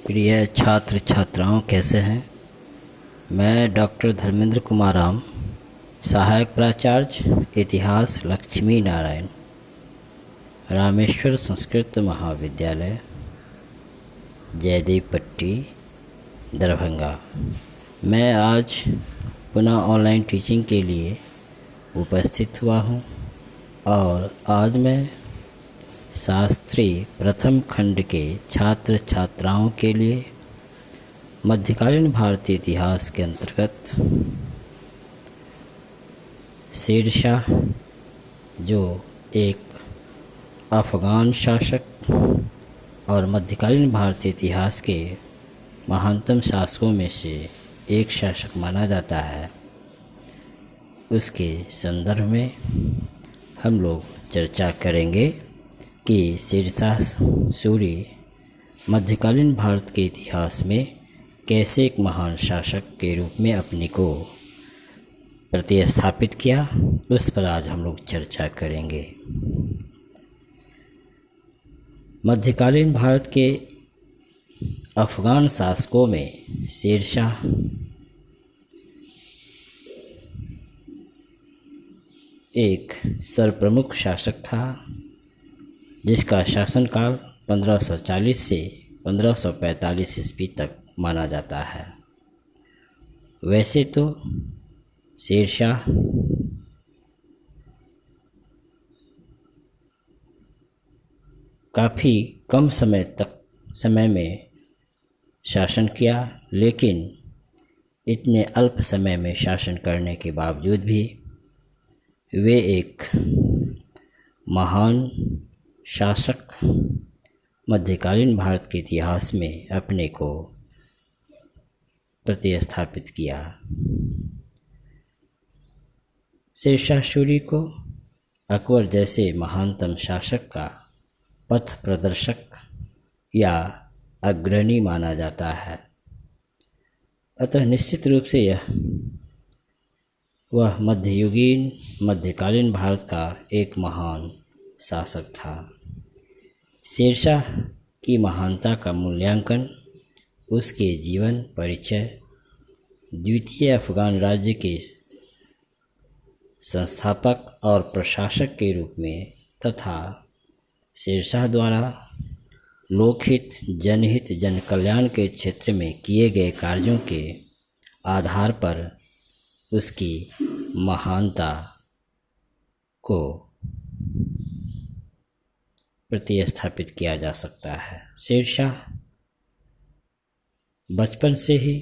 प्रिय छात्र छात्राओं, कैसे हैं। मैं डॉक्टर धर्मेंद्र कुमार राम, सहायक प्राचार्य इतिहास लक्ष्मी नारायण, रामेश्वर संस्कृत महाविद्यालय, जयदेव पट्टी, दरभंगा। मैं आज पुनः ऑनलाइन टीचिंग के लिए उपस्थित हुआ हूँ और आज मैं शास्त्री प्रथम खंड के छात्र छात्राओं के लिए मध्यकालीन भारतीय इतिहास के अंतर्गत शेरशाह, जो एक अफ़गान शासक और मध्यकालीन भारतीय इतिहास के महानतम शासकों में से एक शासक माना जाता है, उसके संदर्भ में हम लोग चर्चा करेंगे कि शेरशाह सूरी मध्यकालीन भारत के इतिहास में कैसे एक महान शासक के रूप में अपने को प्रतिस्थापित किया, उस पर आज हम लोग चर्चा करेंगे। मध्यकालीन भारत के अफ़गान शासकों में शेरशाह एक सर्वप्रमुख शासक था, जिसका शासनकाल 1540 से 1545 ईस्वी तक माना जाता है। वैसे तो शेरशाह काफ़ी कम समय में शासन किया, लेकिन इतने अल्प समय में शासन करने के बावजूद भी वे एक महान शासक मध्यकालीन भारत के इतिहास में अपने को प्रतिस्थापित किया। शेरशाह सूरी को अकबर जैसे महानतम शासक का पथ प्रदर्शक या अग्रणी माना जाता है। अतः निश्चित रूप से वह मध्ययुगीन मध्यकालीन भारत का एक महान शासक था। शेरशाह की महानता का मूल्यांकन उसके जीवन परिचय, द्वितीय अफ़गान राज्य के संस्थापक और प्रशासक के रूप में तथा शेरशाह द्वारा लोकहित, जनहित, जन कल्याण के क्षेत्र में किए गए कार्यों के आधार पर उसकी महानता को प्रतिस्थापित किया जा सकता है। शेरशाह बचपन से ही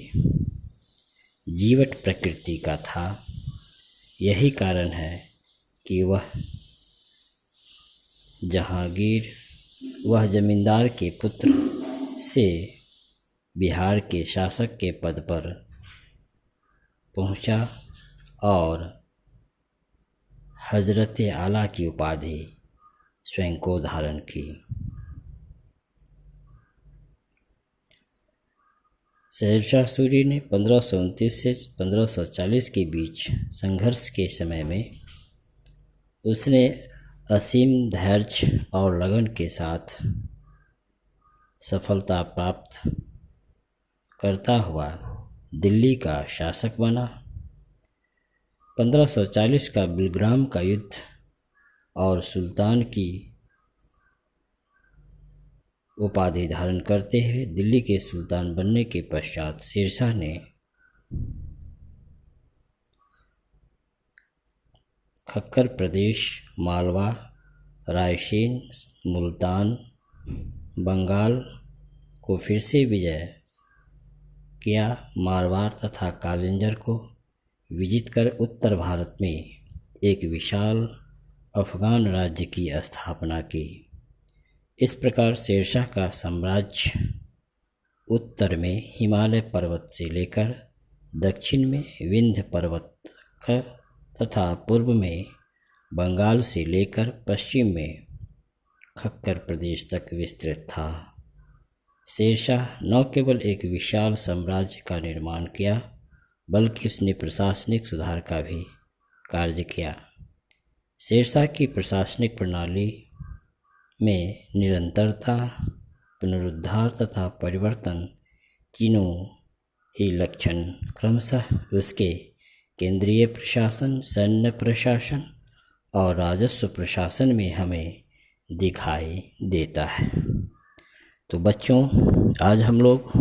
जीवट प्रकृति का था। यही कारण है कि वह जमींदार के पुत्र से बिहार के शासक के पद पर पहुंचा और हजरत आला की उपाधि स्वयं को धारण की। शेरशाह सूरी ने 1529 से 1540 के बीच संघर्ष के समय में उसने असीम धैर्य और लगन के साथ सफलता प्राप्त करता हुआ दिल्ली का शासक बना। 1540 का बिलग्राम का युद्ध और सुल्तान की उपाधि धारण करते हुए दिल्ली के सुल्तान बनने के पश्चात शेरशाह ने खक्कर प्रदेश, मालवा, रायसेन, मुल्तान, बंगाल को फिर से विजय किया। मारवाड़ तथा कालिंजर को विजित कर उत्तर भारत में एक विशाल अफ़गान राज्य की स्थापना की। इस प्रकार शेरशाह का साम्राज्य उत्तर में हिमालय पर्वत से लेकर दक्षिण में विंध्य पर्वत तथा पूर्व में बंगाल से लेकर पश्चिम में खक्कर प्रदेश तक विस्तृत था। शेरशाह न केवल एक विशाल साम्राज्य का निर्माण किया, बल्कि उसने प्रशासनिक सुधार का भी कार्य किया। शेरशाह की प्रशासनिक प्रणाली में निरंतरता पुनरुद्धार तथा परिवर्तन तीनों ही लक्षण क्रमशः उसके केंद्रीय प्रशासन, सैन्य प्रशासन और राजस्व प्रशासन में हमें दिखाई देता है। तो बच्चों, आज हम लोग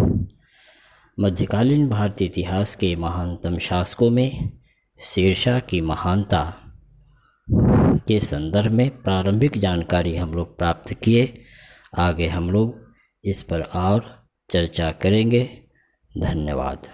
मध्यकालीन भारतीय इतिहास के महानतम शासकों में शेरशाह की महानता के संदर्भ में प्रारंभिक जानकारी हम लोग प्राप्त किए। आगे हम लोग इस पर और चर्चा करेंगे। धन्यवाद।